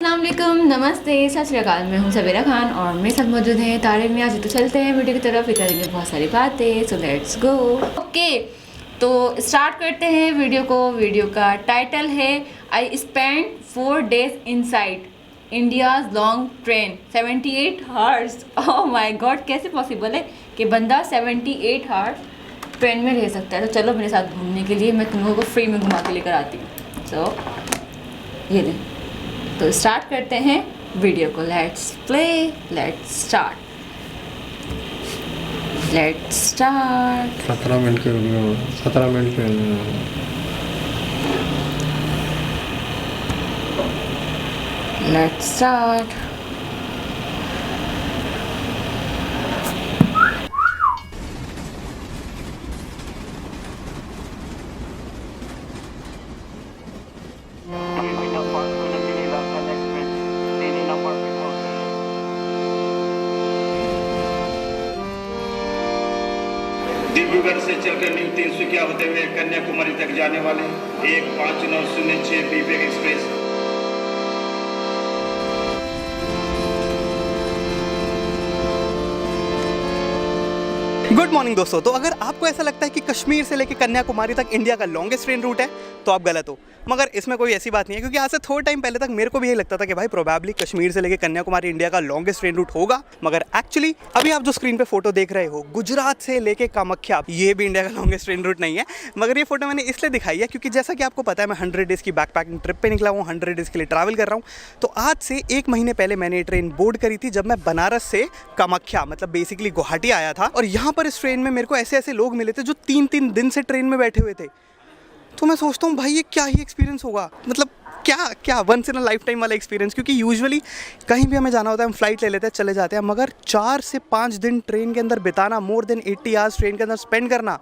अस्सलाम वालेकुम, नमस्ते, सत श्री अकाल। मैं हूं सबीरा खान और मेरे साथ मौजूद हैं तारिक मियां। तो चलते हैं वीडियो की तरफ, फिर करेंगे बहुत सारी बातें। So let's go. ओके, तो स्टार्ट करते हैं वीडियो को। वीडियो का टाइटल है I spend 4 days inside India's long train 78 hours. Oh my God, कैसे पॉसिबल है कि बंदा 78 आवर्स ट्रेन में रह सकता है। तो चलो मेरे साथ घूमने के लिए, मैं तुम लोगों को फ्री में घुमा के लेकर आती हूँ। सो ये दें, तो स्टार्ट करते हैं वीडियो को। Let's play, let's start. 17 minute के 17 मिनट के लेट्स स्टार्ट। डिब्रूगढ़ से चलकर न्यू 300 होते हुए कन्याकुमारी तक जाने वाले 15906 विवेक एक्सप्रेस। गुड मॉर्निंग दोस्तों। तो अगर आपको ऐसा लगता है कि कश्मीर से लेकर कन्याकुमारी तक इंडिया का लॉन्गेस्ट ट्रेन रूट है तो आप गलत हो। मगर इसमें कोई ऐसी बात नहीं है, क्योंकि आज से थोड़ा टाइम पहले तक मेरे को भी यही लगता था कि भाई प्रोबेबली कश्मीर से लेकर कन्याकुमारी इंडिया का लॉन्गेस्ट ट्रेन रूट होगा। मगर एक्चुअली अभी आप जो स्क्रीन पे फोटो देख रहे हो गुजरात से लेकर कामाख्या, ये भी इंडिया का लॉन्गेस्ट ट्रेन रूट नहीं है। मगर ये फोटो मैंने इसलिए दिखाई है क्योंकि जैसा कि आपको पता है मैं 100 डेज़ की बैकपैकिंग ट्रिप पे निकला हूँ, 100 डेज़ के लिए ट्रैवल कर रहा हूँ। तो आज से 1 महीने पहले मैंने ये ट्रेन बोर्ड करी थी जब मैं बनारस से कामाख्या मतलब बेसिकली गुवाहाटी आया था। और यहाँ पर इस ट्रेन में मेरे को ऐसे लोग मिले थे जो 3-3 दिन से ट्रेन में बैठे हुए थे। तो मैं सोचता हूँ भाई ये क्या ही एक्सपीरियंस होगा, मतलब क्या once in a life time वाला एक्सपीरियंस। क्योंकि यूजुअली कहीं भी हमें जाना होता है हम फ्लाइट ले लेते हैं, चले जाते हैं, मगर 4 से 5 दिन ट्रेन के अंदर बिताना, मोर देन 80 आवर्स ट्रेन के अंदर स्पेंड करना,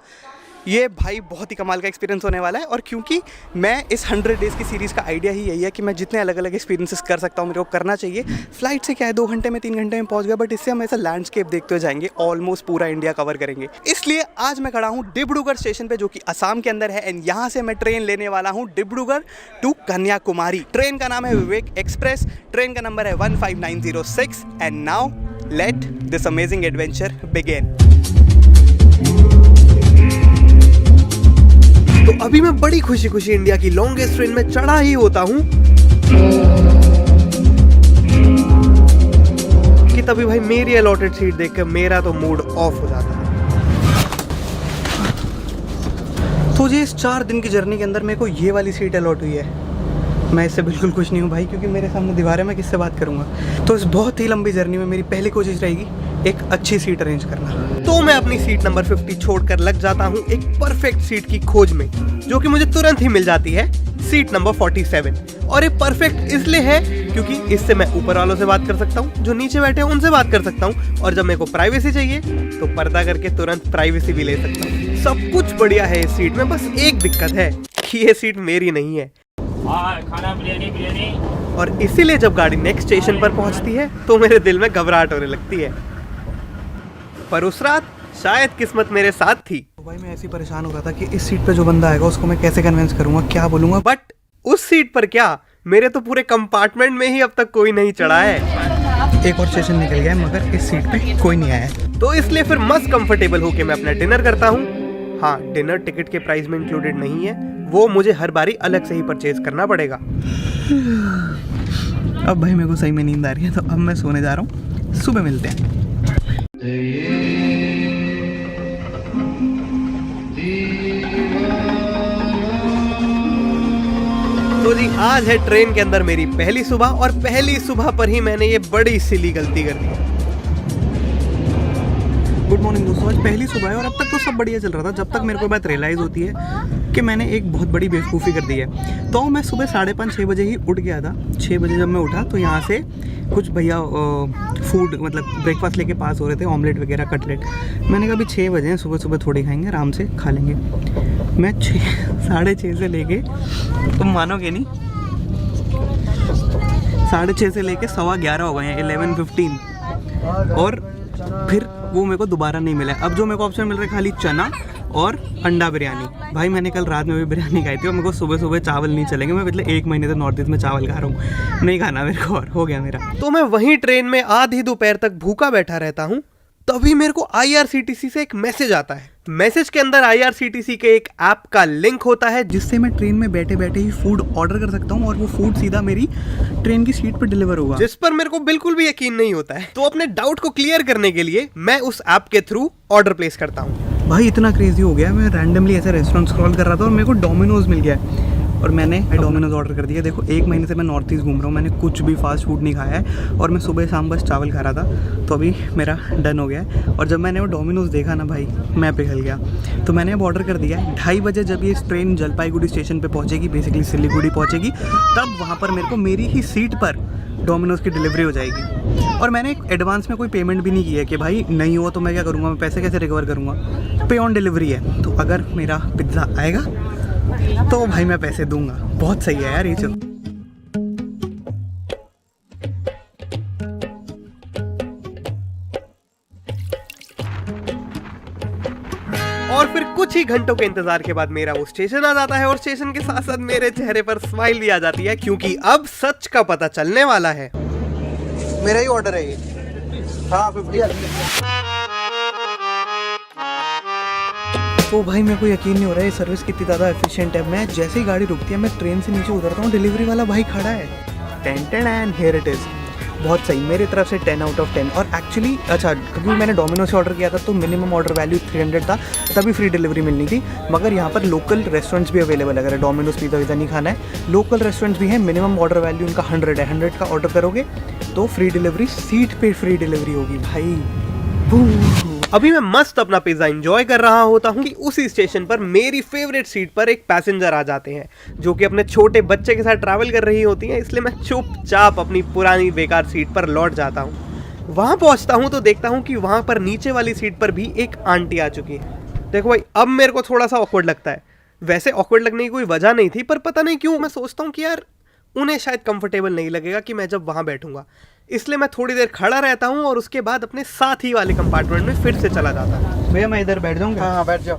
ये भाई बहुत ही कमाल का एक्सपीरियंस होने वाला है। और क्योंकि मैं इस 100 डेज़ की सीरीज़ का आइडिया ही यही है कि मैं जितने अलग अलग एक्सपीरियंसेस कर सकता हूँ मेरे को करना चाहिए। फ्लाइट से क्या है 2 घंटे में 3 घंटे में पहुँच गया, बट इससे हम ऐसा लैंडस्केप देखते हुए जाएंगे, ऑलमोस्ट पूरा इंडिया कवर करेंगे। इसलिए आज मैं खड़ा हूँ डिब्रूगढ़ स्टेशन पे, जो कि असम के अंदर है। एंड यहाँ से मैं ट्रेन लेने वाला हूँ डिब्रूगढ़ टू कन्याकुमारी। ट्रेन का नाम है विवेक एक्सप्रेस, ट्रेन का नंबर है 15906। And now let this amazing adventure begin. तो अभी मैं बड़ी खुशी खुशी इंडिया की लॉन्गेस्ट ट्रेन में चढ़ा ही होता हूँ कि तभी भाई मेरी अलॉटेड सीट देखकर मेरा तो मूड ऑफ हो जाता है। तो ये इस 4 दिन की जर्नी के अंदर मेरे को ये वाली सीट अलॉट हुई है। मैं इससे बिल्कुल खुश नहीं हूँ भाई, क्योंकि मेरे सामने दीवार है, मैं किससे बात करूँगा। तो इस बहुत ही लंबी जर्नी में मेरी पहली कोशिश रहेगी एक अच्छी सीट अरेंज करना। तो मैं अपनी सीट नंबर 50 छोड़कर लग जाता हूँ एक परफेक्ट सीट की खोज में, जो कि मुझे तुरंत ही मिल जाती है, सीट नंबर 47। और ये परफेक्ट इसलिए है क्योंकि इससे मैं ऊपर वालों से बात कर सकता हूँ, जो नीचे बैठे हैं उनसे बात कर सकता हूँ, और जब मेरे को प्राइवेसी चाहिए तो पर्दा करके तुरंत प्राइवेसी भी ले सकता हूँ। सब कुछ बढ़िया है इस सीट में, बस एक दिक्कत है कि ये सीट मेरी नहीं है। खाना बिरयानी। और इसीलिए जब गाड़ी नेक्स्ट स्टेशन पर पहुंचती है तो मेरे दिल में घबराहट होने लगती है। पर उस रात शायद किस्मत मेरे साथ थी। तो भाई मैं ऐसी परेशान हो रहा था कि इस सीट पे जो बंदा आएगा उसको मैं कैसे कन्विंस करूंगा, क्या बोलूंगा। बट उस सीट पर क्या, मेरे तो पूरे कंपार्टमेंट में ही अब तक कोई नहीं चढ़ा है। एक और स्टेशन निकल गया है मगर इस सीट पे कोई नहीं आया है। तो इसलिए फिर मस्त कंफर्टेबल होके मैं अपना डिनर करता हूँ। हाँ, डिनर टिकट के प्राइस में इंक्लूडेड नहीं है, वो मुझे हर बारी अलग से ही परचेज करना पड़ेगा। अब भाई मेरे को सही में नींद आ रही है, तो अब मैं सोने जा रहा हूँ। सुबह मिलते हैं। तो जी आज है ट्रेन के अंदर मेरी पहली सुबह, और पहली सुबह पर ही मैंने ये बड़ी सिली गलती कर दी। गुड मॉर्निंग दोस्तों। आज पहली सुबह है और अब तक तो सब बढ़िया चल रहा था, जब तक मेरे को बात रियलाइज़ होती है कि मैंने एक बहुत बड़ी बेवकूफ़ी कर दी है। तो मैं सुबह 5:30-6 बजे ही उठ गया था। 6 बजे जब मैं उठा तो यहाँ से कुछ भैया फूड मतलब ब्रेकफास्ट लेके पास हो रहे थे, ऑमलेट वगैरह, कटलेट। मैंने कहा अभी 6 बजे हैं, सुबह सुबह थोड़ी खाएंगे, आराम से खा लेंगे। मैं 6:30 से लेके, तुम मानोगे नहीं, 6:30 से लेके 11:15 हो गए हैं, 11:15। और फिर वो मेरे को दोबारा नहीं मिला। अब जो मेरे को ऑप्शन मिल रहा है खाली चना और अंडा बिरयानी। भाई मैंने कल रात में भी बिरयानी खाई थी और मेरे को सुबह सुबह चावल नहीं चलेंगे। मैं पिछले 1 महीने से नॉर्थ ईस्ट में चावल खा रहा हूँ, नहीं खाना मेरे को और हो गया मेरा। तो मैं वहीं ट्रेन में आधी दोपहर तक भूखा बैठा रहता हूँ, तभी मेरे को IRCTC से एक मैसेज आता है। मैसेज के अंदर IRCTC के एक ऐप का लिंक होता है जिससे मैं ट्रेन में बैठे बैठे ही फूड ऑर्डर कर सकता हूँ और वो फूड सीधा मेरी ट्रेन की सीट पर डिलीवर होगा, जिस पर मेरे को बिल्कुल भी यकीन नहीं होता है। तो अपने डाउट को क्लियर करने के लिए मैं उस ऐप के थ्रू ऑर्डर प्लेस करता हूँ। भाई इतना क्रेजी हो गया, मैं रैंडमली ऐसे रेस्टोरेंट स्क्रॉल कर रहा था और मेरे को डोमिनोज मिल गया और मैंने डोमिनोज ऑर्डर कर दिया। देखो 1 महीने से मैं नॉर्थ ईस्ट घूम रहा हूँ, मैंने कुछ भी फास्ट फूड नहीं खाया है और मैं सुबह शाम बस चावल खा रहा था। तो अभी मेरा डन हो गया है और जब मैंने वो डोमिनोज देखा ना भाई, मैं पिघल गया। तो मैंने अब ऑर्डर कर दिया है। 2:30 बजे जब ये ट्रेन जलपाईगुड़ी स्टेशन पे पहुँचेगी, बेसिकली सिलीगुड़ी पहुँचेगी, तब वहाँ पर मेरे को मेरी ही सीट पर डोमिनोज की डिलीवरी हो जाएगी। और मैंने एडवांस में कोई पेमेंट भी नहीं किया कि भाई नहीं हो तो मैं क्या करूँगा, मैं पैसे कैसे रिकवर करूँगा। पे ऑन डिलीवरी है, तो अगर मेरा पिज़्ज़ा आएगा तो भाई मैं पैसे दूंगा। बहुत सही है यार ये चीज़। और फिर कुछ ही घंटों के इंतजार के बाद मेरा वो स्टेशन आ जाता है और स्टेशन के साथ साथ मेरे चेहरे पर स्माइल भी आ जाती है, क्योंकि अब सच का पता चलने वाला है। मेरा ही ऑर्डर है ये। हाँ 50। तो भाई मेरे को यकीन नहीं हो रहा है ये सर्विस कितनी ज़्यादा एफिशिएंट है। मैं जैसे ही गाड़ी रुकती है मैं ट्रेन से नीचे उतरता हूँ, डिलीवरी वाला भाई खड़ा है। 10 एंड हियर इट इज़। बहुत सही, मेरी तरफ से 10 आउट ऑफ 10। और एक्चुअली अच्छा, क्योंकि मैंने डोमिनोज से ऑर्डर किया था तो मिनिमम ऑर्डर वैल्यू 300 था, तभी फ्री डिलीवरी मिलनी थी। मगर यहाँ पर लोकल रेस्टोरेंट्स भी अवेलेबल है। अगर डोमिनोज पिज़्ज़ा विज़्ज़ा नहीं खाना है, लोकल रेस्टोरेंट्स भी हैं। मिनिमम ऑर्डर वैल्यू उनका 100 है। 100 का ऑर्डर करोगे तो फ्री डिलीवरी, सीट पे फ्री डिलीवरी होगी भाई। अभी मैं मस्त अपना पिज्जा एंजॉय कर रहा होता हूँ कि उसी स्टेशन पर मेरी फेवरेट सीट पर एक पैसेंजर आ जाते हैं जो कि अपने छोटे बच्चे के साथ ट्रैवल कर रही होती हैं। इसलिए मैं चुपचाप अपनी पुरानी बेकार सीट पर लौट जाता हूँ। वहाँ पहुँचता हूँ तो देखता हूँ कि वहाँ पर नीचे वाली सीट पर भी एक आंटी आ चुकी है। देखो भाई, अब मेरे को थोड़ा सा ऑकवर्ड लगता है। वैसे ऑकवर्ड लगने की कोई वजह नहीं थी, पर पता नहीं क्यों मैं सोचता हूँ कि यार उन्हें शायद कंफर्टेबल नहीं लगेगा कि मैं जब वहाँ बैठूंगा, इसलिए मैं थोड़ी देर खड़ा रहता हूँ और उसके बाद अपने साथ ही वाले कंपार्टमेंट में फिर से चला जाता हूँ। भैया मैं इधर बैठ जाऊँगा? हाँ बैठ जाओ।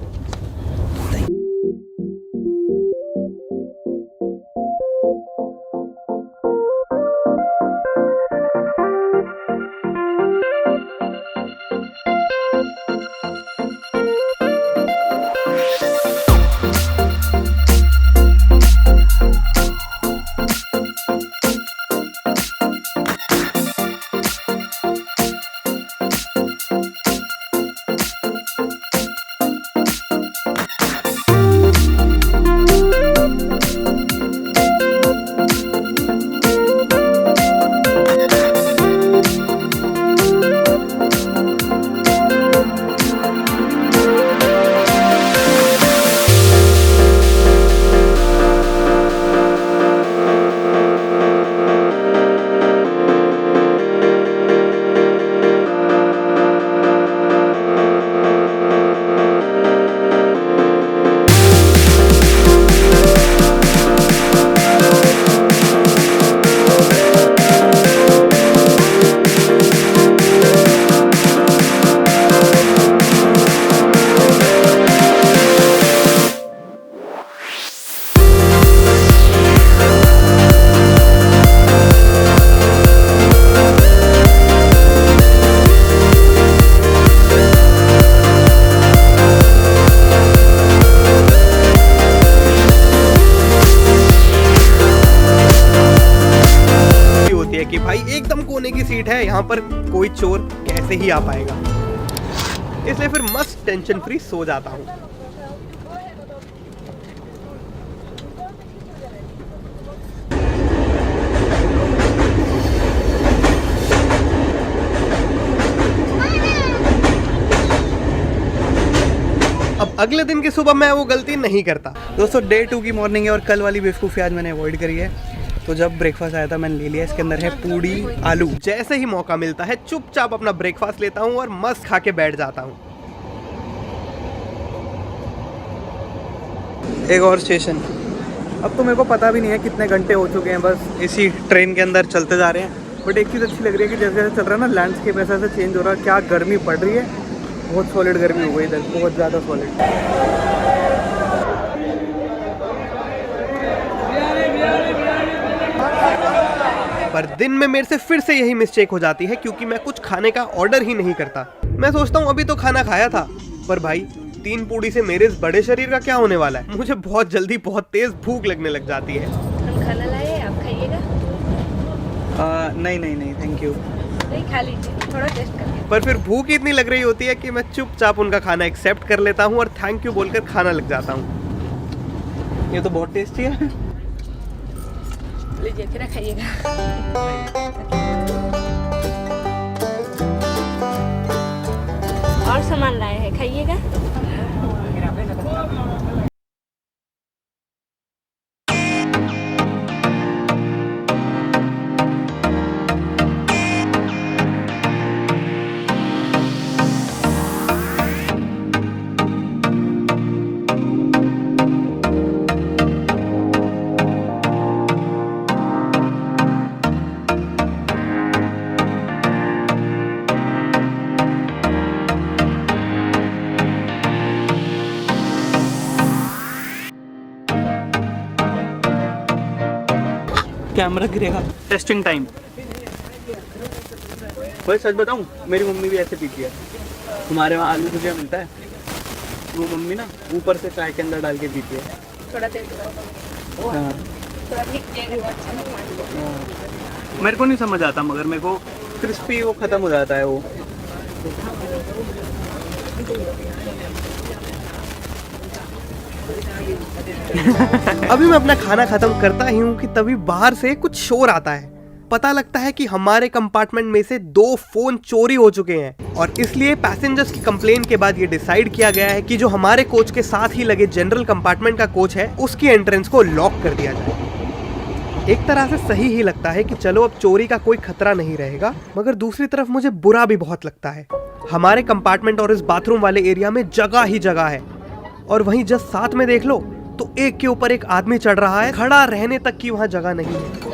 कि भाई एकदम कोने की सीट है, यहाँ पर कोई चोर कैसे ही आ पाएगा। इसलिए फिर मस्त टेंशन फ्री सो जाता हूँ। अब अगले दिन की सुबह मैं वो गलती नहीं करता। दोस्तों डे 2 की मॉर्निंग है और कल वाली बेवकूफ़ी आज मैंने अवॉइड करी है। तो जब ब्रेकफास्ट आया था मैंने ले लिया। इसके अंदर है पूड़ी आलू। जैसे ही मौका मिलता है चुपचाप अपना ब्रेकफास्ट लेता हूँ और मस्त खा के बैठ जाता हूँ। एक और स्टेशन। अब तो मेरे को पता भी नहीं है कितने घंटे हो चुके हैं, बस इसी ट्रेन के अंदर चलते जा रहे हैं। बट एक चीज़ अच्छी लग रही है कि जैसे जैसे चल रहा है ना, लैंडस्केप ऐसा ऐसा चेंज हो रहा है। क्या गर्मी पड़ रही है बहुत सॉलिड गर्मी हो गई इधर, बहुत ज़्यादा सॉलिड। पर दिन में मेरे से फिर से यही मिस्टेक हो जाती है क्योंकि मैं कुछ खाने का ऑर्डर ही नहीं करता। मैं सोचता हूँ अभी तो खाना खाया था, पर भाई 3 पूड़ी से मेरे इस बड़े शरीर का क्या होने वाला है। मुझे बहुत जल्दी बहुत तेज भूख लगने लग जाती है। हम खाना लाए, आप खाइएगा? नहीं थैंक यू। नहीं, खा लीजिए, थोड़ा टेस्ट करके। पर फिर भूख इतनी लग रही होती है कि मैं चुपचाप उनका खाना एक्सेप्ट कर लेता हूँ और थैंक यू बोलकर खाना लग जाता हूँ। ये तो बहुत टेस्टी है। लीजिए, फिर खाइएगा। और सामान लाए हैं, खाइएगा। कैमरा गिरेगा। Testing time. भाई सच बताऊं, मेरी मम्मी भी ऐसे पीती है। हमारे वहाँ आलू भुजिया मिलता है, वो मम्मी ना ऊपर से चाय के अंदर डाल के पीती है। थोड़ा तेज हाँ। थोड़ा अच्छा। मेरे को नहीं समझ आता, मगर मेरे को क्रिस्पी वो खत्म हो जाता है वो। अभी मैं अपना खाना खत्म करता ही हूँ कि तभी बाहर से कुछ शोर आता है। पता लगता है कि हमारे कंपार्टमेंट में से 2 फोन चोरी हो चुके हैं और इसलिए पैसेंजर्स की कंप्लेन के बाद ये डिसाइड किया गया है कि जो हमारे कोच के साथ ही लगे जनरल कंपार्टमेंट का कोच है उसकी एंट्रेंस को लॉक कर दिया जाए। एक तरह से सही ही लगता है कि चलो अब चोरी का कोई खतरा नहीं रहेगा, मगर दूसरी तरफ मुझे बुरा भी बहुत लगता है। हमारे कंपार्टमेंट और इस बाथरूम वाले एरिया में जगह ही जगह है और वहीं जस्ट साथ में देख लो तो एक के ऊपर एक आदमी चढ़ रहा है, खड़ा रहने तक की वहां जगह नहीं है।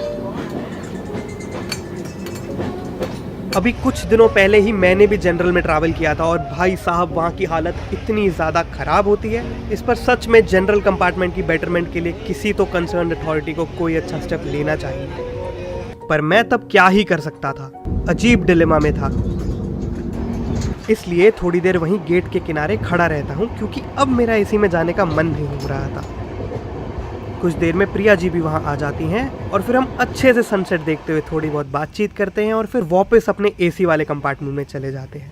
अभी कुछ दिनों पहले ही मैंने भी जनरल में ट्रैवल किया था और भाई साहब वहाँ की हालत इतनी ज़्यादा ख़राब होती है। इस पर सच में जनरल कंपार्टमेंट की बेटरमेंट के लिए किसी तो कंसर्न अथॉरिटी को कोई अच्छा स्टेप लेना चाहिए। पर मैं तब क्या ही कर सकता था, अजीब डिलेमा में था। इसलिए थोड़ी देर वहीं गेट के किनारे खड़ा रहता हूँ क्योंकि अब मेरा एसी में जाने का मन नहीं हो रहा था। कुछ देर में प्रिया जी भी वहाँ आ जाती हैं और फिर हम अच्छे से सनसेट देखते हुए थोड़ी बहुत बातचीत करते हैं और फिर वापस अपने एसी वाले कंपार्टमेंट में चले जाते हैं।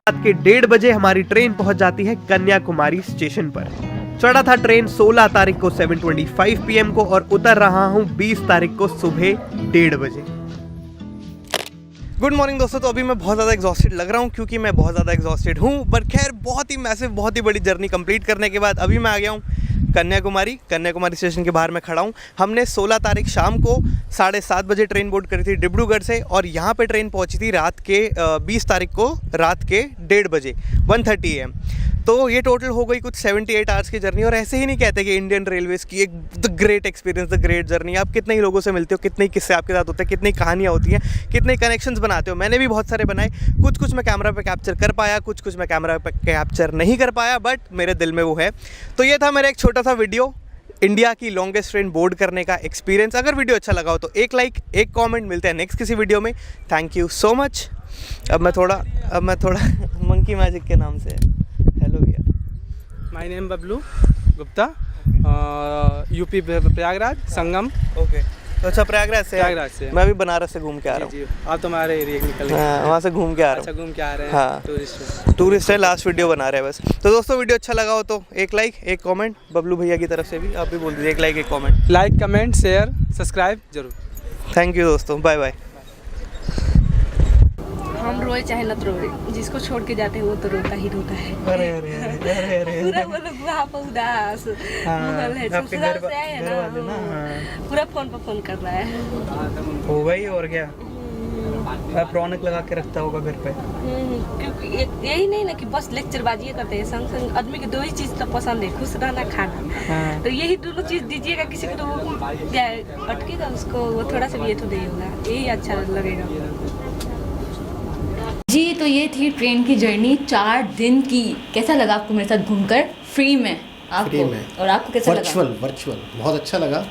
रात के 1:30 बजे हमारी ट्रेन पहुंच जाती है कन्याकुमारी स्टेशन पर। चढ़ा था ट्रेन 16 तारीख को 7:25 PM को और उतर रहा हूं 20 तारीख को सुबह 1:30 बजे। गुड मॉर्निंग दोस्तों। तो अभी मैं बहुत ज़्यादा एग्जॉस्टेड लग रहा हूँ क्योंकि मैं बहुत ज़्यादा एग्जॉस्टेड हूँ, बट खैर बहुत ही मैसिव, बहुत ही बड़ी जर्नी कंप्लीट करने के बाद अभी मैं आ गया हूँ कन्याकुमारी स्टेशन के बाहर मैं खड़ा हूँ। हमने 16 तारीख शाम को 7:30 बजे ट्रेन बोर्ड करी थी डिब्रूगढ़ से और यहाँ पे ट्रेन पहुँची थी रात के 20 तारीख को रात के 1:30 बजे 1:30 AM। तो ये टोटल हो गई कुछ 78 आवर्स की जर्नी। और ऐसे ही नहीं कहते कि इंडियन रेलवेज़ की एक the great experience, the great journey. आप कितने ही लोगों से मिलते हो, कितने किस्से आपके साथ होते हैं, कितनी कहानियाँ होती हैं, कितने कनेक्शंस बनाते हो। मैंने भी बहुत सारे बनाए, कुछ मैं कैमरा पे कैप्चर कर पाया, कुछ मैं कैमरा पे कैप्चर नहीं कर पाया, बट मेरे दिल में वो है। तो ये था मेरा एक छोटा सा वीडियो, इंडिया की लॉन्गेस्ट ट्रेन बोर्ड करने का एक्सपीरियंस। अगर वीडियो अच्छा लगा हो तो एक लाइक, एक कमेंट। मिलते हैं नेक्स्ट किसी वीडियो में। Thank you so much. अब मैं थोड़ा मंकी मैजिक के नाम से हेलो भैया। My name Bablu Gupta, UP Prayagraj Sangam. Okay, तो अच्छा प्रयागराज से मैं भी बनारस से घूम के आ रहा हूँ। जी, आप तो हमारे एरिया के निकल गए। वहाँ से घूम के आ रहा हूँ। अच्छा, घूम के आ रहे हैं। हाँ, टूरिस्ट है, लास्ट वीडियो बना रहे हैं बस। तो दोस्तों वीडियो अच्छा लगा हो तो एक लाइक, एक कमेंट। बबलू भैया की तरफ से भी आप भी बोल दीजिए, एक लाइक, एक comment. Like, comment, share, subscribe जरूर। थैंक यू दोस्तों, बाय बाय। हम रोए चाहे न रोए, जिसको छोड़ के जाते हैं वो तो रोता ही रोता है। अरे अरे अरे अरे अरे पूरा वो लोग वहाँ पर उदास माहौल है। ससुराल से आए हैं ना, पूरा फोन पर फोन कर रहा है। हो गई और क्या, आप रौनक लगा के रखता होगा घर पे। क्योंकि यही नहीं ना कि बस लेक्चरबाजी करते हैं, संग संग आदमी की दो ही चीज़ तो पसंद है, खुश रहना, खाना। तो यही दोनों चीज़ दीजिएगा किसी को तो वो क्या अटकेगा उसको, वो थोड़ा सा भी ये तो नहीं होगा, यही अच्छा लगेगा जी। तो ये थी ट्रेन की जर्नी 4 दिन की। कैसा लगा आपको मेरे साथ घूमकर फ्री में? आपको और आपको कैसा लगा? वर्चुअल बहुत अच्छा लगा।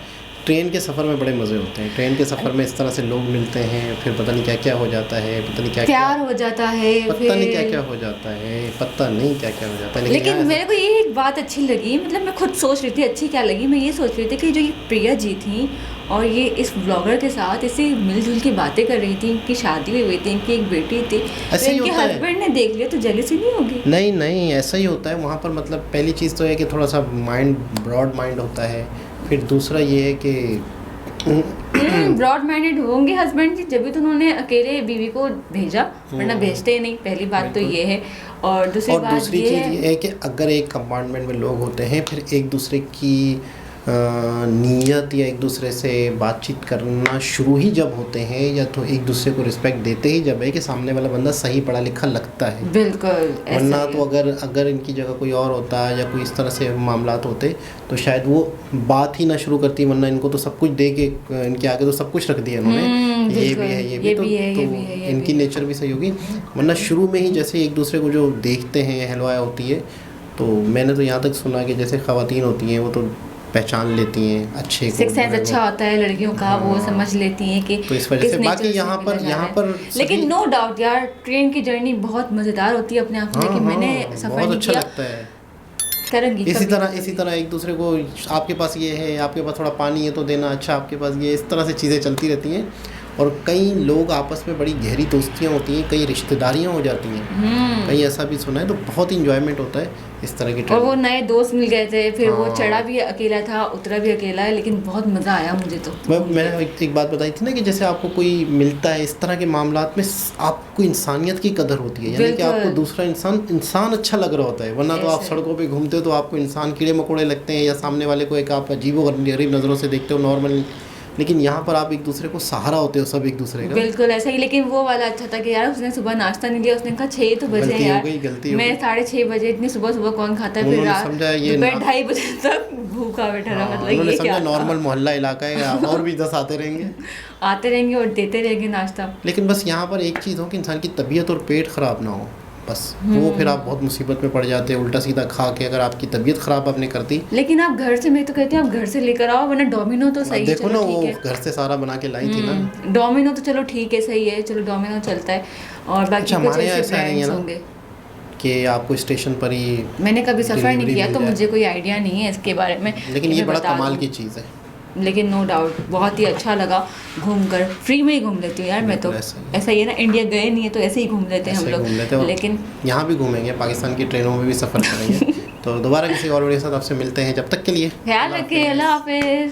ट्रेन के सफ़र में बड़े मज़े होते हैं। ट्रेन के सफ़र में इस तरह से लोग मिलते हैं, फिर पता नहीं क्या क्या हो जाता है, पता नहीं क्या प्यार हो जाता है, पता नहीं क्या क्या हो जाता है, पता नहीं क्या क्या हो जाता है। लेकिन मेरे को ये एक बात अच्छी लगी, मतलब मैं खुद सोच रही थी अच्छी क्या लगी। मैं ये सोच रही थी कि जो ये प्रिया जी थी और ये इस ब्लॉगर के साथ इसी मिलजुल की बातें कर रही थी, इनकी शादी भी हुई थी, इनकी एक बेटी थी, तो इनके हस्बैंड ने देख लिया तो जेलसी नहीं होगी? नहीं, ऐसा ही होता है वहाँ पर। मतलब पहली चीज़ तो है कि थोड़ा सा माइंड, ब्रॉड माइंड होता है। फिर दूसरा ये है कि ब्रॉड माइंडेड होंगे हस्बैंड जी, जब भी तो उन्होंने अकेले बीवी को भेजा, वरना भेजते ही नहीं। पहली बात तो ये है। और दूसरी चीज़ ये है कि अगर एक कंपार्टमेंट में लोग होते हैं, फिर एक दूसरे की नीयत या एक दूसरे से बातचीत करना शुरू ही जब होते हैं, या तो एक दूसरे को रिस्पेक्ट देते ही जब है कि सामने वाला बंदा सही पढ़ा लिखा लगता है। बिल्कुल। वरना तो अगर इनकी जगह कोई और होता या कोई इस तरह से मामलात होते तो शायद वो बात ही ना शुरू करती। वरना इनको तो सब कुछ दे के, इनके आगे तो सब कुछ रख दिया इन्होंने, ये भी है, ये भी, तो इनकी नेचर भी सही होगी। वरना शुरू में ही जैसे एक दूसरे को जो देखते हैं, हलवाया होती है। तो मैंने तो यहाँ तक सुना कि जैसे ख़वातीन होती हैं वो तो पहचान लेती हैं अच्छे को, सिक्स सेंस अच्छा होता है लड़कियों का। हाँ, वो समझ लेती हैं कि तो इस वजह से बाकी यहाँ पर लेकिन नो डाउट यार ट्रेन की जर्नी बहुत मज़ेदार होती है अपने आप में। कि मैंने सफ़र बहुत नहीं अच्छा किया, लगता है। करेंगी इसी तरह एक दूसरे को, आपके पास ये है, आपके पास थोड़ा पानी है तो देना, अच्छा आपके पास ये, इस तरह से चीज़ें चलती रहती हैं। और कई लोग आपस में बड़ी गहरी दोस्तियाँ होती हैं, कई रिश्तेदारियाँ हो जाती हैं, कहीं ऐसा भी सुना है। तो बहुत इंजॉयमेंट होता है इस तरह की ट्रेन। और वो नए दोस्त मिल गए थे, फिर वो चढ़ा भी अकेला था, उतरा भी अकेला है, लेकिन बहुत मज़ा आया मुझे तो। मैंने एक बात बताई थी ना कि जैसे आपको कोई मिलता है इस तरह के मामलात में, आपको इंसानियत की कदर होती है, यानी कि आपको दूसरा इंसान अच्छा लग रहा होता है। वरना तो आप सड़कों पे घूमते हो तो आपको इंसान कीड़े मकोड़े लगते हैं, या सामने वाले को एक आप अजीब नज़रों से देखते हो नॉर्मल। लेकिन यहाँ पर आप एक दूसरे को सहारा होते हो, सब एक दूसरे का। बिल्कुल ऐसा ही। लेकिन वो वाला अच्छा था कि यार उसने सुबह नाश्ता नहीं लिया, उसने कहा 6 तो बजे यार, मैं 6:30 बजे, इतनी सुबह कौन खाता है? फिर रात दोपहर 2:30 बजे तक भूखा बैठा रहा। मतलब ये क्या, नॉर्मल मोहल्ला इलाका है, और भी 10 आते रहेंगे और देते रहेंगे नाश्ता। लेकिन बस यहाँ पर एक चीज़ हो कि इंसान की तबीयत और पेट ख़राब ना हो, बस वो फिर आप बहुत मुसीबत में पड़ जाते हैं। उल्टा सीधा खा के अगर आपकी तबीयत ख़राब आपने कर दी। लेकिन आप घर से, मैं तो कहती हूँ आप घर से लेकर आओ, वरना डोमिनो तो सही है। देखो ना, वो घर से सारा बना के लाई थी ना। डोमिनो तो चलो ठीक है, सही है, चलो डोमिनो चलता है। और बाकी हमारे यहाँ ऐसा नहीं है ना कि आपको स्टेशन पर ही, मैंने कभी सफ़र नहीं किया तो मुझे कोई आइडिया नहीं है इसके बारे में। लेकिन ये बड़ा कमाल की चीज़ है। लेकिन नो डाउट बहुत ही अच्छा लगा घूमकर। फ्री में ही घूम लेती हूँ यार मैं तो, बिल्कुल ऐसा ही है ना, इंडिया गए नहीं है तो ऐसे ही घूम लेते हैं हम ऐसे ही घूम लेते लोग। हैं। लेकिन यहाँ भी घूमेंगे, पाकिस्तान की ट्रेनों में भी सफ़र करेंगे। तो दोबारा किसी और वीडियो के साथ आपसे मिलते हैं, जब तक के लिए ख्याल रखिए, अल्लाह हाफिज़।